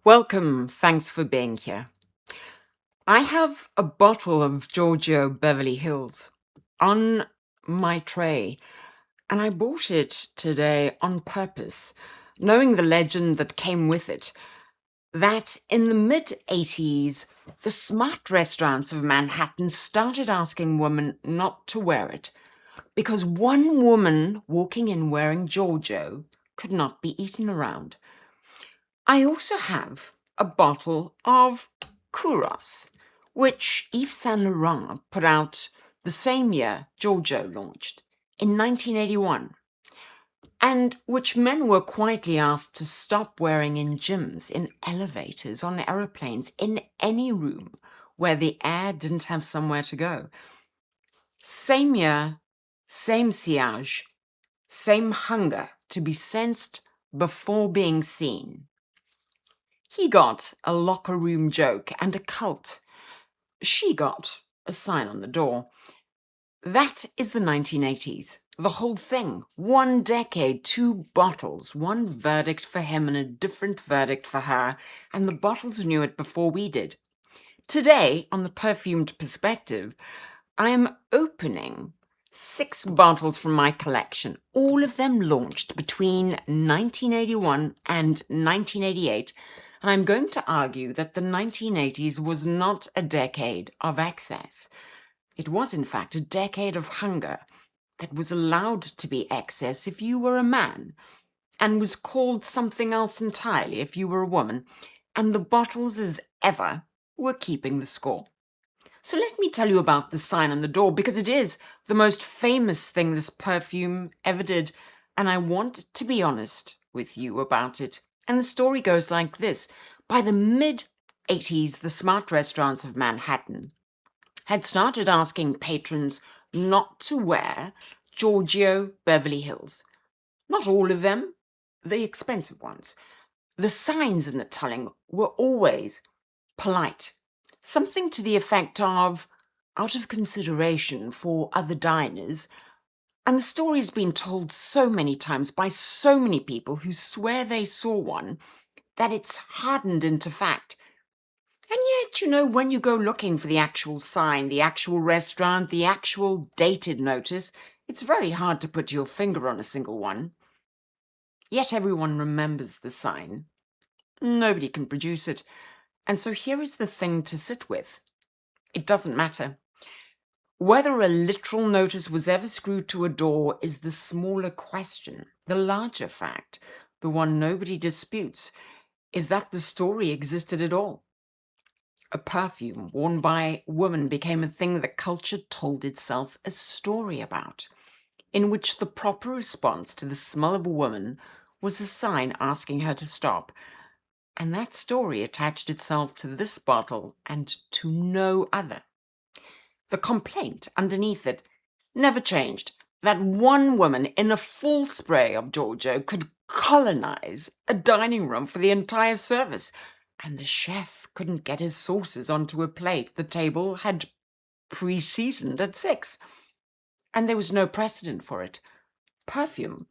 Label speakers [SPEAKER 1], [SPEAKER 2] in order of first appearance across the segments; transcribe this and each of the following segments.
[SPEAKER 1] Welcome, thanks for being here. I have a bottle of Giorgio Beverly Hills on my tray, and I bought it today on purpose, knowing the legend that came with it, that in the mid-80s, the smart restaurants of Manhattan started asking women not to wear it, because one woman walking in wearing Giorgio could not be eaten around. I also have a bottle of Kouros, which Yves Saint Laurent put out the same year Giorgio launched, in 1981, and which men were quietly asked to stop wearing in gyms, in elevators, on aeroplanes, in any room where the air didn't have somewhere to go. Same year, same sillage, same hunger to be sensed before being seen. He got a locker room joke and a cult. She got a sign on the door. That is the 1980s. The whole thing. 1 decade, 2 bottles, one verdict for him and a different verdict for her, and the bottles knew it before we did. Today, on the Perfumed Perspective, I am opening 6 bottles from my collection, all of them launched between 1981 and 1988, and I'm going to argue that the 1980s was not a decade of excess. It was, in fact, a decade of hunger that was allowed to be excess if you were a man, and was called something else entirely if you were a woman, and the bottles, as ever, were keeping the score. So let me tell you about the sign on the door, because it is the most famous thing this perfume ever did, and I want to be honest with you about it. And the story goes like this. By the mid-80s, the smart restaurants of Manhattan had started asking patrons not to wear Giorgio Beverly Hills. Not all of them, the expensive ones. The signs in the telling were always polite. Something to the effect of, out of consideration for other diners, and the story's been told so many times by so many people who swear they saw one that it's hardened into fact. And yet, when you go looking for the actual sign, the actual restaurant, the actual dated notice, it's very hard to put your finger on a single one. Yet everyone remembers the sign. Nobody can produce it. And so here is the thing to sit with. It doesn't matter. Whether a literal notice was ever screwed to a door is the smaller question. The larger fact, the one nobody disputes, is that the story existed at all. A perfume worn by women became a thing that culture told itself a story about, in which the proper response to the smell of a woman was a sign asking her to stop. And that story attached itself to this bottle and to no other. The complaint underneath it never changed, that one woman in a full spray of Giorgio could colonize a dining room for the entire service, and the chef couldn't get his sauces onto a plate the table had pre-seasoned at 6. And there was no precedent for it. Perfume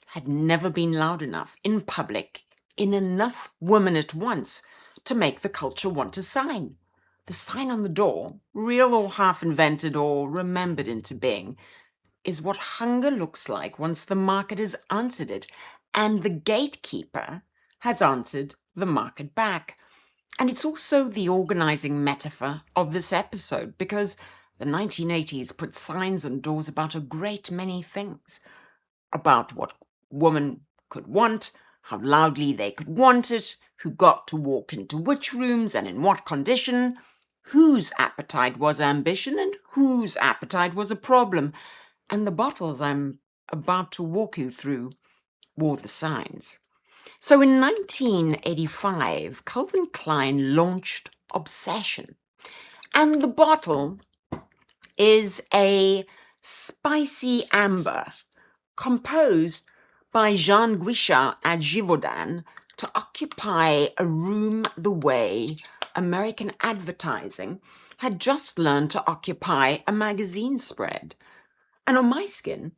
[SPEAKER 1] had never been loud enough in public in enough women at once to make the culture want a sign. The sign on the door, real or half-invented or remembered into being, is what hunger looks like once the market has answered it, and the gatekeeper has answered the market back. And it's also the organizing metaphor of this episode, because the 1980s put signs on doors about a great many things. About what women could want, how loudly they could want it, who got to walk into which rooms and in what condition, whose appetite was ambition and whose appetite was a problem. And the bottles I'm about to walk you through wore the signs. So in 1985, Calvin Klein launched Obsession. And the bottle is a spicy amber composed by Jean Guichard at Givaudan to occupy a room the way American advertising had just learned to occupy a magazine spread. And on my skin,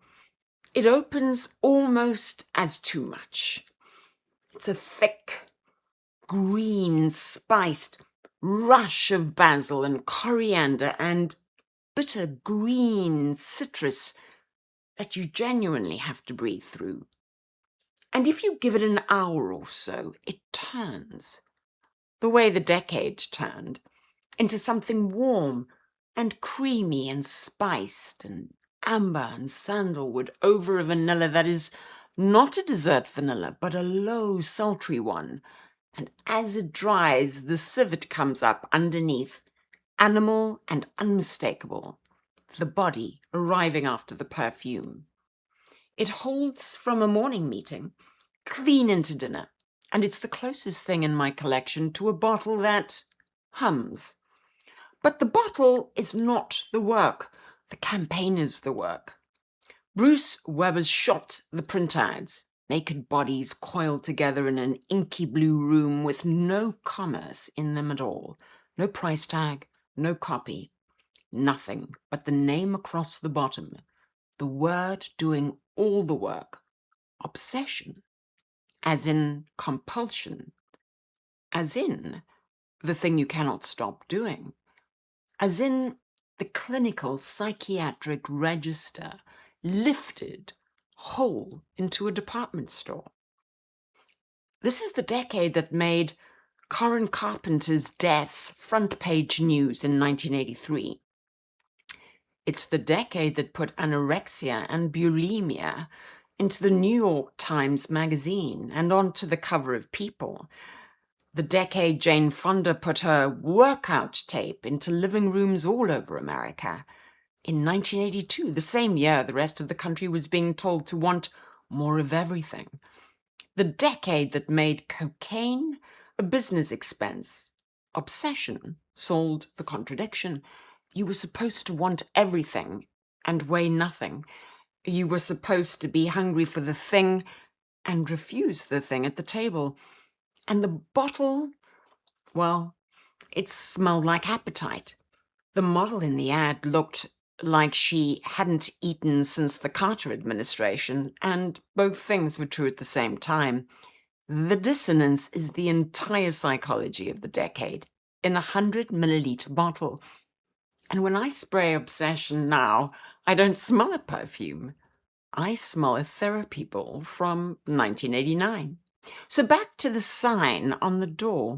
[SPEAKER 1] it opens almost as too much. It's a thick, green, spiced rush of basil and coriander and bitter green citrus that you genuinely have to breathe through. And if you give it an hour or so, it turns, the way the decade turned, into something warm and creamy and spiced and amber and sandalwood over a vanilla that is not a dessert vanilla, but a low, sultry one. And as it dries, the civet comes up underneath, animal and unmistakable, the body arriving after the perfume. It holds from a morning meeting, clean into dinner, and it's the closest thing in my collection to a bottle that hums. But the bottle is not the work. The campaign is the work. Bruce Weber's shot the print ads, naked bodies coiled together in an inky blue room with no commerce in them at all. No price tag, no copy, nothing but the name across the bottom. The word doing all the work. Obsession. As in compulsion. As in the thing you cannot stop doing. As in the clinical psychiatric register lifted whole into a department store. This is the decade that made Karen Carpenter's death front page news in 1983. It's the decade that put anorexia and bulimia into the New York Times Magazine and onto the cover of People. The decade Jane Fonda put her workout tape into living rooms all over America. In 1982, the same year the rest of the country was being told to want more of everything. The decade that made cocaine a business expense. Obsession sold the contradiction. You were supposed to want everything and weigh nothing. You were supposed to be hungry for the thing and refuse the thing at the table. And the bottle, well, it smelled like appetite. The model in the ad looked like she hadn't eaten since the Carter administration, and both things were true at the same time. The dissonance is the entire psychology of the decade in a 100-milliliter bottle. And when I spray Obsession now, I don't smell a perfume. I smell a therapy ball from 1989. So back to the sign on the door.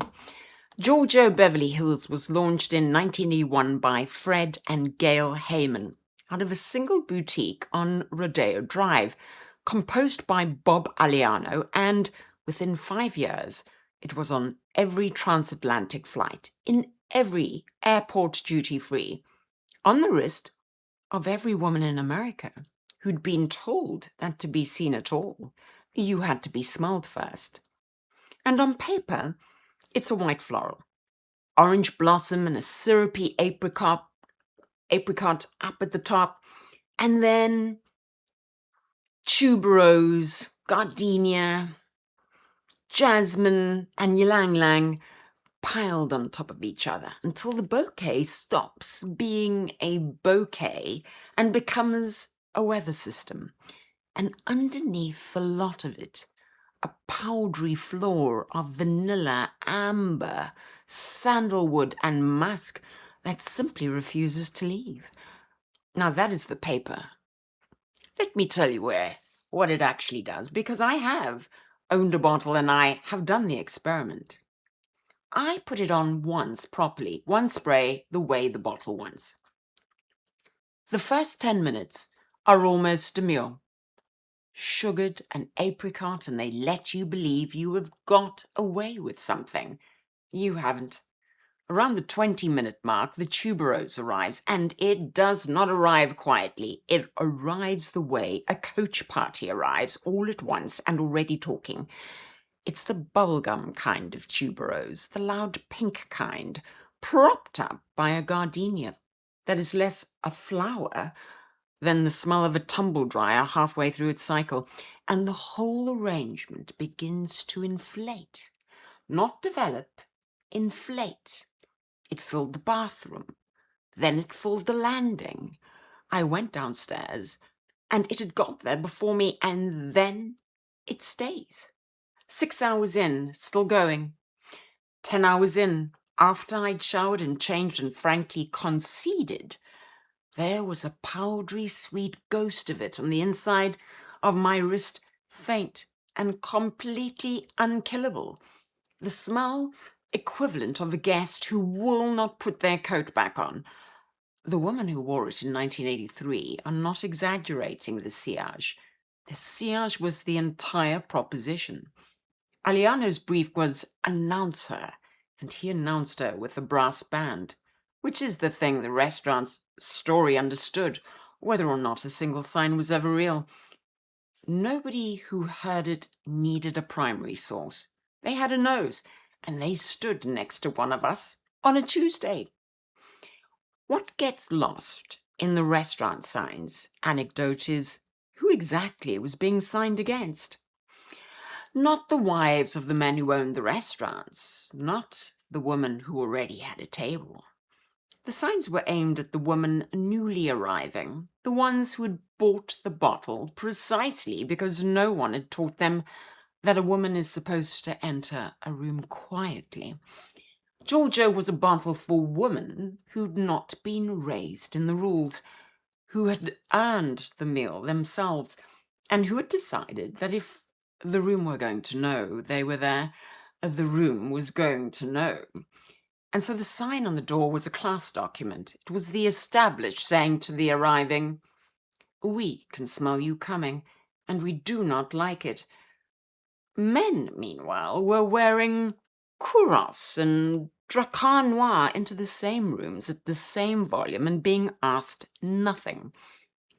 [SPEAKER 1] Giorgio Beverly Hills was launched in 1981 by Fred and Gail Heyman out of a single boutique on Rodeo Drive, composed by Bob Aliano, and within 5 years, it was on every transatlantic flight, in every airport duty-free, on the wrist of every woman in America who'd been told that to be seen at all, you had to be smelled first. And on paper, it's a white floral, orange blossom and a syrupy apricot up at the top, and then tuberose, gardenia, jasmine, and ylang-ylang piled on top of each other until the bouquet stops being a bouquet and becomes a weather system. And underneath the lot of it, a powdery floor of vanilla, amber, sandalwood, and musk that simply refuses to leave. Now that is the paper. Let me tell you what it actually does, because I have owned a bottle and I have done the experiment. I put it on once properly, one spray, the way the bottle wants. The first 10 minutes are almost demure. Sugared and apricot, and they let you believe you have got away with something. You haven't. Around the 20-minute mark, the tuberose arrives, and it does not arrive quietly. It arrives the way a coach party arrives, all at once and already talking. It's the bubblegum kind of tuberose, the loud pink kind, propped up by a gardenia that is less a flower than the smell of a tumble dryer halfway through its cycle, and the whole arrangement begins to inflate. Not develop, inflate. It filled the bathroom. Then it filled the landing. I went downstairs, and it had got there before me, and then it stays. 6 hours in, still going. 10 hours in, after I'd showered and changed and frankly conceded, there was a powdery sweet ghost of it on the inside of my wrist, faint and completely unkillable. The smell equivalent of a guest who will not put their coat back on. The woman who wore it in 1983 are not exaggerating the sillage. The sillage was the entire proposition. Aliano's brief was announce her, and he announced her with a brass band, which is the thing the restaurant's story understood, whether or not a single sign was ever real. Nobody who heard it needed a primary source. They had a nose, and they stood next to one of us on a Tuesday. What gets lost in the restaurant signs anecdote is who exactly was being signed against. Not the wives of the men who owned the restaurants, not the woman who already had a table. The signs were aimed at the women newly arriving, the ones who had bought the bottle precisely because no one had taught them that a woman is supposed to enter a room quietly. Giorgio was a bottle for women who'd not been raised in the rules, who had earned the meal themselves, and who had decided that if the room were going to know they were there, the room was going to know. And so the sign on the door was a class document. It was the established saying to the arriving, "We can smell you coming, and we do not like it." Men, meanwhile, were wearing Kouros and Dracar Noir into the same rooms at the same volume and being asked nothing.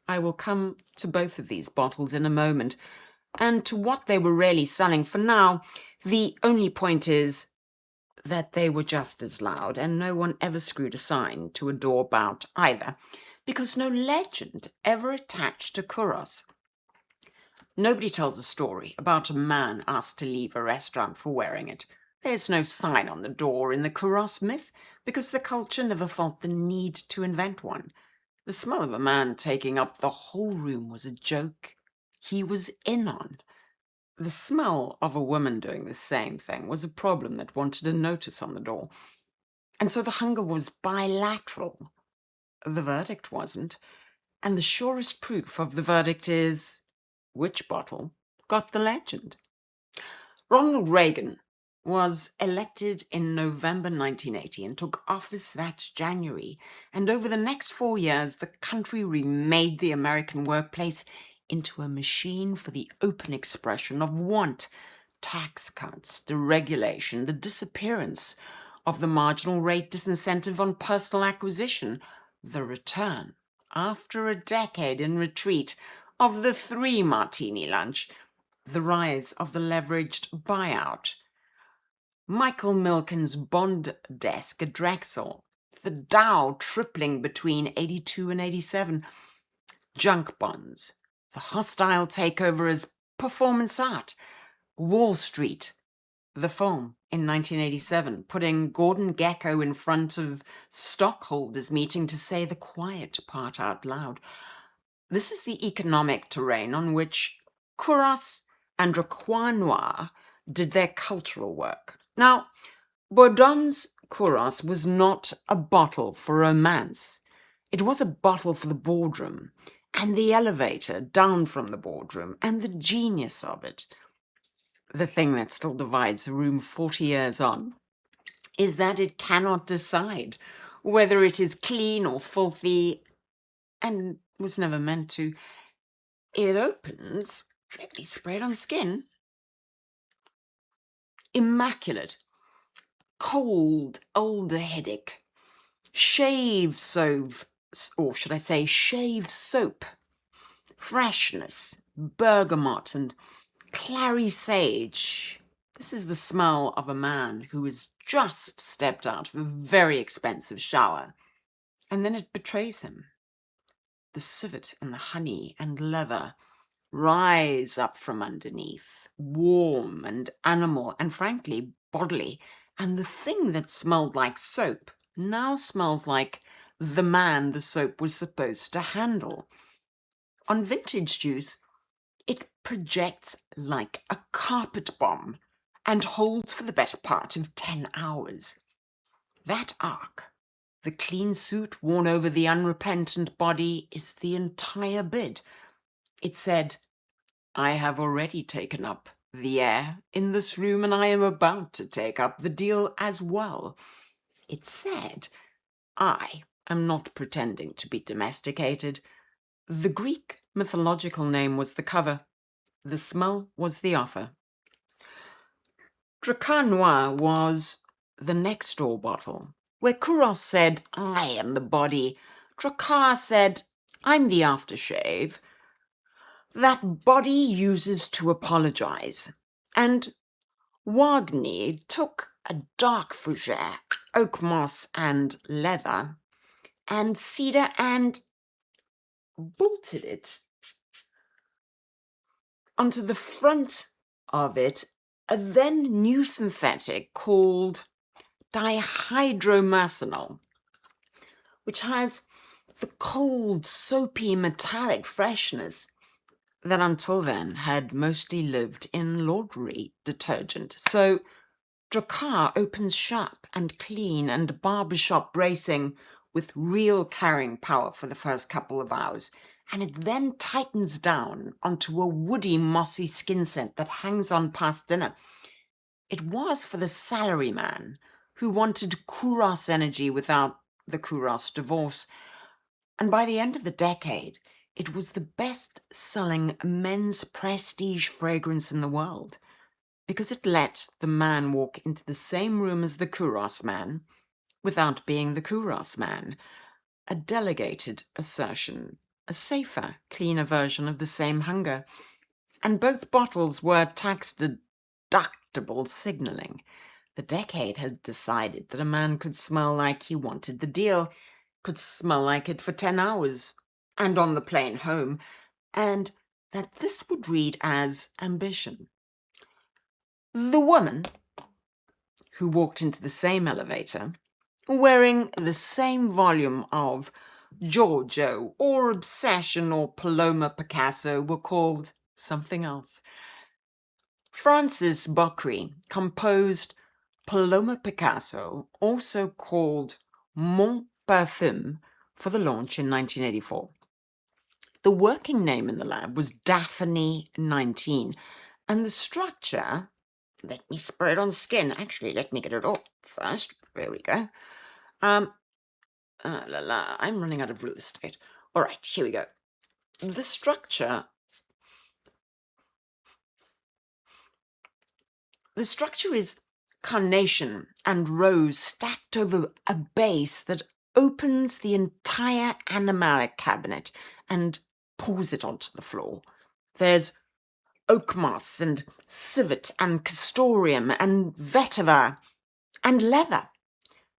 [SPEAKER 1] I will come to both of these bottles in a moment, and to what they were really selling. For now, the only point is that they were just as loud, and no one ever screwed a sign to a door about either, because no legend ever attached to Kouros. Nobody tells a story about a man asked to leave a restaurant for wearing it. There's no sign on the door in the Kouros myth, because the culture never felt the need to invent one. The smell of a man taking up the whole room was a joke he was in on. The smell of a woman doing the same thing was a problem that wanted a notice on the door. And so the hunger was bilateral. The verdict wasn't. And the surest proof of the verdict is which bottle got the legend. Ronald Reagan was elected in November 1980 and took office that January. And over the next 4 years, the country remade the American workplace into a machine for the open expression of want. Tax cuts, deregulation, the disappearance of the marginal rate disincentive on personal acquisition, the return, after a decade in retreat, of the 3-martini lunch, the rise of the leveraged buyout, Michael Milken's bond desk at Drexel, the Dow tripling between 82 and 87, junk bonds, the hostile takeover as performance art, Wall Street, the film in 1987, putting Gordon Gekko in front of stockholders meeting to say the quiet part out loud. This is the economic terrain on which Kouros and Dracar Noir did their cultural work. Now, Bourdon's Kouros was not a bottle for romance. It was a bottle for the boardroom, and the elevator down from the boardroom, and the genius of it. The thing that still divides a room 40 years on is that it cannot decide whether it is clean or filthy, and was never meant to. It opens, let me spray it on skin, immaculate, cold, aldehydic, shave soap, or should I say shave soap, freshness, bergamot, and clary sage. This is the smell of a man who has just stepped out of a very expensive shower, and then it betrays him. The civet and the honey and leather rise up from underneath, warm and animal and frankly bodily, and the thing that smelled like soap now smells like the man the soap was supposed to handle. On vintage juice, it projects like a carpet bomb, and holds for the better part of 10 hours. That arc, the clean suit worn over the unrepentant body, is the entire bid. It said, "I have already taken up the air in this room, and I am about to take up the deal as well." It said, "I am not pretending to be domesticated." The Greek mythological name was the cover. The smell was the offer. Dracar Noir was the next door bottle, where Kouros said, "I am the body." Dracar said, "I'm the aftershave that body uses to apologize." And Wagner took a dark fougere, oak moss and leather, and cedar, and bolted it onto the front of it, a then new synthetic called dihydromercenol, which has the cold, soapy, metallic freshness that until then had mostly lived in laundry detergent. So Dracar opens sharp and clean and barbershop bracing with real carrying power for the first couple of hours, and it then tightens down onto a woody, mossy skin scent that hangs on past dinner. It was for the salaryman who wanted Kouros energy without the Kouros divorce. And by the end of the decade, it was the best-selling men's prestige fragrance in the world, because it let the man walk into the same room as the Kouros man without being the Kouros man. A delegated assertion, a safer, cleaner version of the same hunger. And both bottles were tax-deductible signaling. The decade had decided that a man could smell like he wanted the deal, could smell like it for 10 hours, and on the plane home, and that this would read as ambition. The woman who walked into the same elevator, wearing the same volume of Giorgio or Obsession or Paloma Picasso, were called something else. Francis Bocry composed Paloma Picasso, also called Mon Perfume, for the launch in 1984. The working name in the lab was Daphne 19, and the structure, let me spray it on skin. Actually, let me get it off first. There we go. I'm running out of real estate. All right, here we go. The structure is carnation and rose stacked over a base that opens the entire animalic cabinet and pours it onto the floor. There's oak moss and civet and castoreum and vetiver and leather,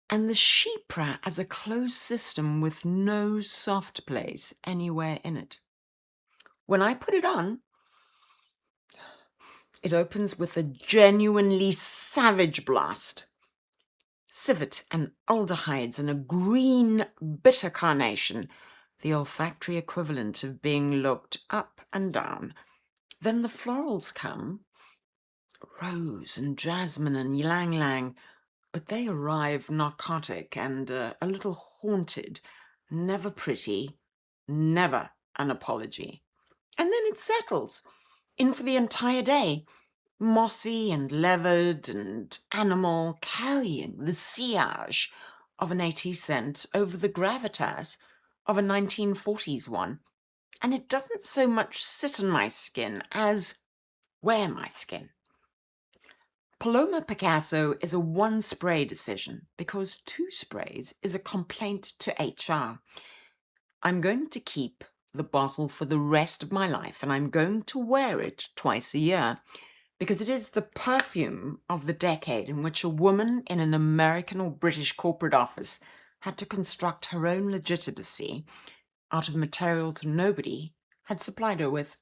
[SPEAKER 1] and the chypre as a closed system with no soft place anywhere in it. When I put it on, it opens with a genuinely savage blast. Civet and aldehydes and a green bitter carnation, the olfactory equivalent of being looked up and down. Then the florals come, rose and jasmine and ylang ylang, but they arrive narcotic and a little haunted, never pretty, never an apology. And then it settles in for the entire day, mossy and leathered and animal, carrying the sillage of an 80 cent over the gravitas of a 1940s one. And it doesn't so much sit on my skin as wear my skin. Paloma Picasso is a one-spray decision because 2 sprays is a complaint to HR. I'm going to keep the bottle for the rest of my life, and I'm going to wear it twice a year because it is the perfume of the decade in which a woman in an American or British corporate office had to construct her own legitimacy out of materials nobody had supplied her with.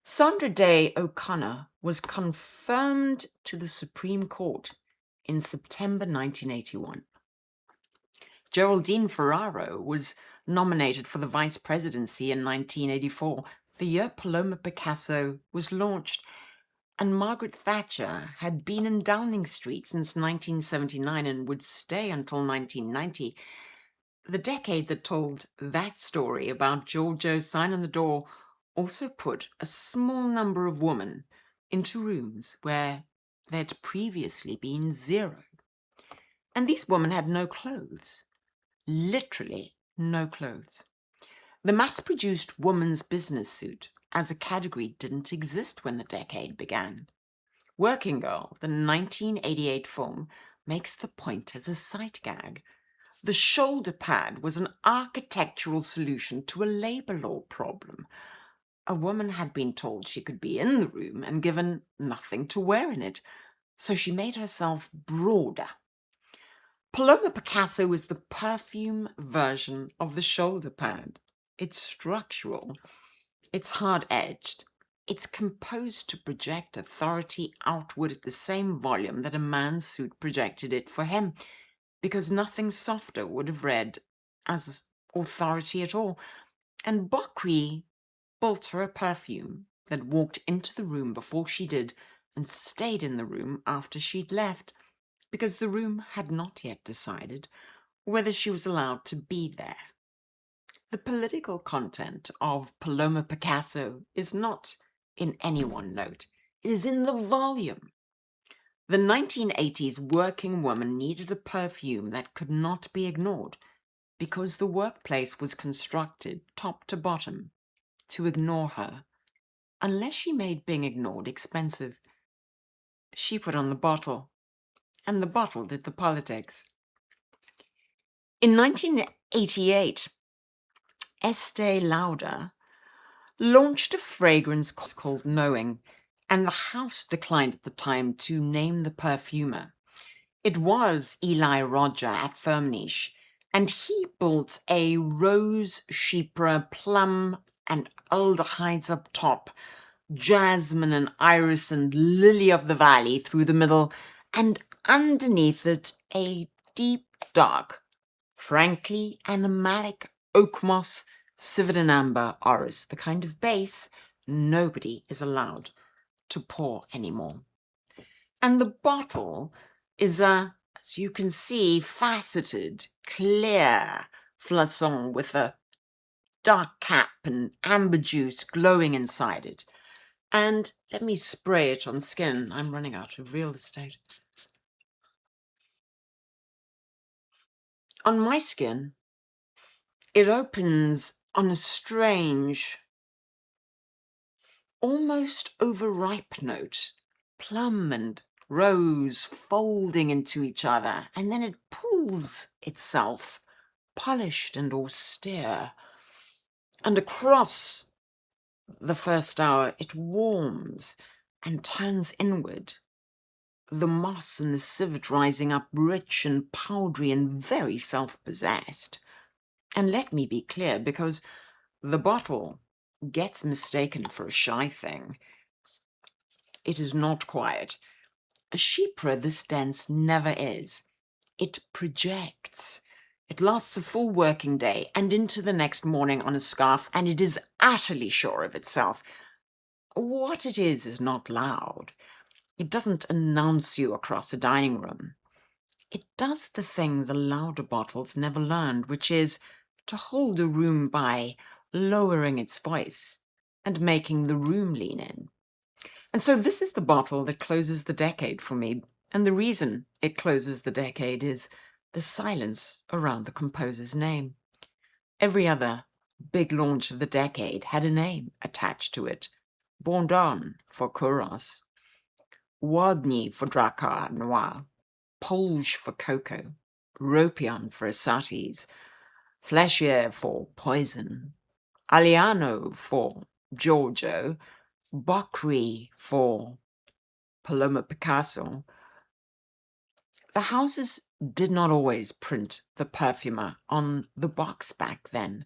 [SPEAKER 1] Sandra Day O'Connor was confirmed to the Supreme Court in September 1981. Geraldine Ferraro was nominated for the vice presidency in 1984, the year Paloma Picasso was launched. And Margaret Thatcher had been in Downing Street since 1979 and would stay until 1990. The decade that told that story about Giorgio's sign on the door also put a small number of women into rooms where there'd previously been zero. And these women had no clothes. Literally no clothes. The mass-produced woman's business suit as a category didn't exist when the decade began. Working Girl, the 1988 film, makes the point as a sight gag. The shoulder pad was an architectural solution to a labor law problem. A woman had been told she could be in the room and given nothing to wear in it, so she made herself broader. Paloma Picasso is the perfume version of the shoulder pad. It's structural, it's hard-edged, it's composed to project authority outward at the same volume that a man's suit projected it for him, because nothing softer would have read as authority at all. And Bokri built her a perfume that walked into the room before she did and stayed in the room after she'd left, because the room had not yet decided whether she was allowed to be there. The political content of Paloma Picasso is not in any one note. It is in the volume. The 1980s working woman needed a perfume that could not be ignored because the workplace was constructed top to bottom to ignore her, unless she made being ignored expensive. She put on the bottle, and the bottle did the politics. In 1988, Estee Lauder launched a fragrance called Knowing, and the house declined at the time to name the perfumer. It was Eli Roger at Firmenich, and he built a rose, chypre, plum, and aldehydes up top, jasmine and iris and lily of the valley through the middle, and underneath it a deep, dark, frankly animalic oak moss, civet and amber orris, the kind of base nobody is allowed to pour anymore. And the bottle is as you can see, faceted, clear flasson with a dark cap and amber juice glowing inside it. And let me spray it on skin. I'm running out of real estate. On my skin, it opens on a strange, almost overripe note, plum and rose folding into each other, and then it pulls itself, polished and austere. And across the first hour, it warms and turns inward, the moss and the civet rising up rich and powdery and very self-possessed. And let me be clear, because the bottle gets mistaken for a shy thing. It is not quiet. A chypre this dense never is. It projects. It lasts a full working day and into the next morning on a scarf, and it is utterly sure of itself. What it is not loud. It doesn't announce you across a dining room. It does the thing the louder bottles never learned, which is to hold a room by lowering its voice and making the room lean in. And so this is the bottle that closes the decade for me. And the reason it closes the decade is the silence around the composer's name. Every other big launch of the decade had a name attached to it. Bondon for Kouros, Wagny for Drakkar Noir, Polge for Cocoa, Ropion for Asatis, Flechier for Poison, Aliano for Giorgio, Bokri for Paloma Picasso. The houses did not always print the perfumer on the box back then,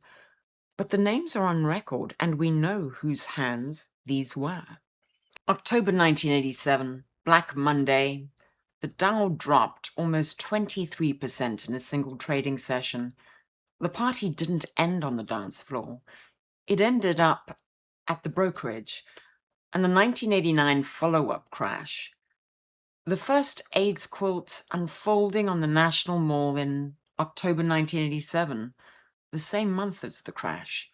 [SPEAKER 1] but the names are on record and we know whose hands these were. October 1987, Black Monday. The Dow dropped almost 23% in a single trading session. The party didn't end on the dance floor. It ended up at the brokerage. and the 1989 follow-up crash. The first AIDS quilt unfolding on the National Mall in October 1987, the same month as the crash.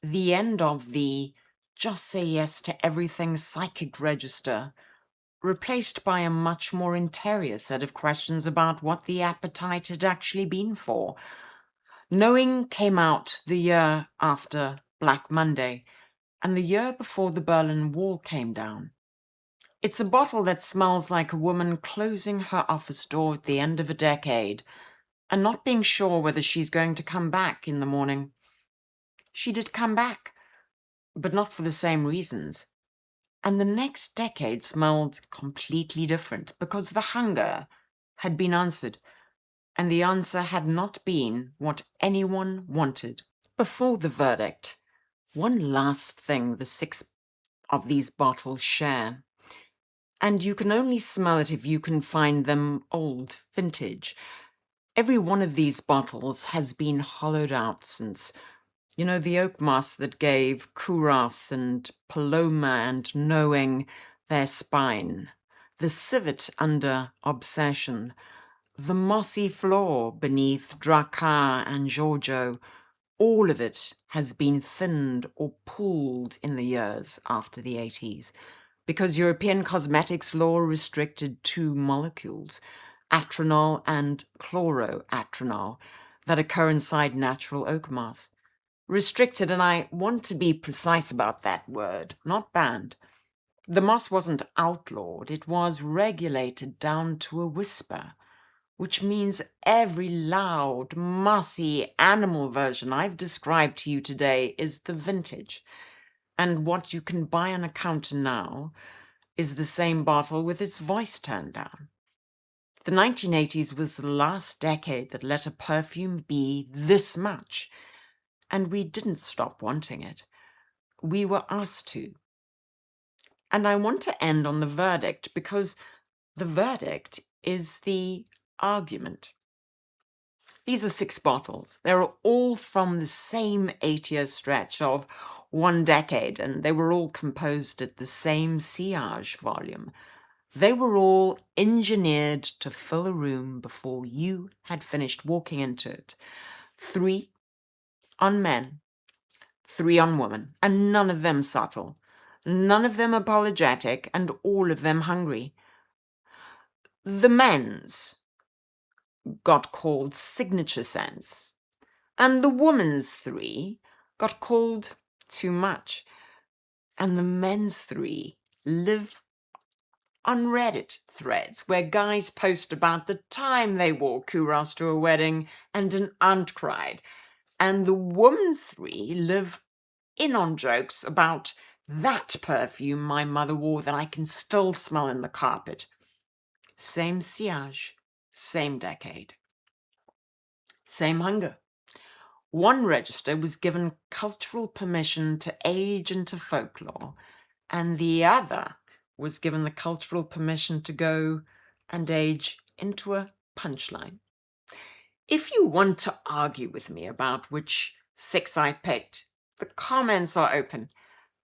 [SPEAKER 1] The end of the just say yes to everything psychic register, replaced by a much more interior set of questions about what the appetite had actually been for. Knowing came out the year after Black Monday, and the year before the Berlin Wall came down. It's a bottle that smells like a woman closing her office door at the end of a decade and not being sure whether she's going to come back in the morning. She did come back, but not for the same reasons. And the next decade smelled completely different because the hunger had been answered, and the answer had not been what anyone wanted. Before the verdict, one last thing the 6 of these bottles share. And you can only smell it if you can find them old, vintage. Every one of these bottles has been hollowed out since, the oak moss that gave Kouros and Paloma and Knowing their spine, the civet under Obsession, the mossy floor beneath Drakkar and Giorgio. All of it has been thinned or pulled in the years after the 80s. Because European cosmetics law restricted 2 molecules, atronol and chloroatronol, that occur inside natural oak moss. Restricted, and I want to be precise about that word, not banned. The moss wasn't outlawed, it was regulated down to a whisper, which means every loud, mossy animal version I've described to you today is the vintage. And what you can buy on a counter now is the same bottle with its voice turned down. The 1980s was the last decade that let a perfume be this much, and we didn't stop wanting it. We were asked to. And I want to end on the verdict because the verdict is the argument. These are 6 bottles. They're all from the same 8-year stretch of 1 decade, and they were all composed at the same sillage volume. They were all engineered to fill a room before you had finished walking into it. 3 on men, 3 on women, and none of them subtle, none of them apologetic, and all of them hungry. The men's got called signature scents, and the woman's 3 got called too much, and the men's 3 live on Reddit threads where guys post about the time they wore Kouros to a wedding and an aunt cried, and the woman's 3 live in on jokes about that perfume my mother wore that I can still smell in the carpet. Same sillage, same decade. Same hunger. One register was given cultural permission to age into folklore, and the other was given the cultural permission to go and age into a punchline. If you want to argue with me about which 6 I picked, the comments are open.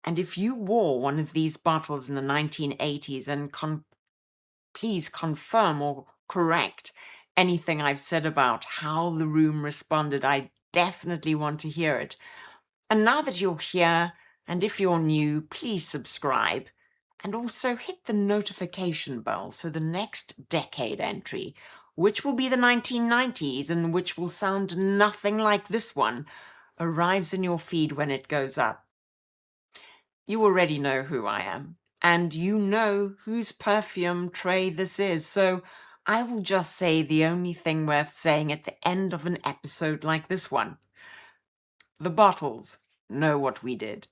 [SPEAKER 1] And if you wore one of these bottles in the 1980s and please confirm or correct anything I've said about how the room responded, I definitely want to hear it. And now that you're here, and if you're new, please subscribe. And also hit the notification bell so the next decade entry, which will be the 1990s and which will sound nothing like this one, arrives in your feed when it goes up. You already know who I am, and you know whose perfume tray this is, so I will just say the only thing worth saying at the end of an episode like this one. The bottles know what we did.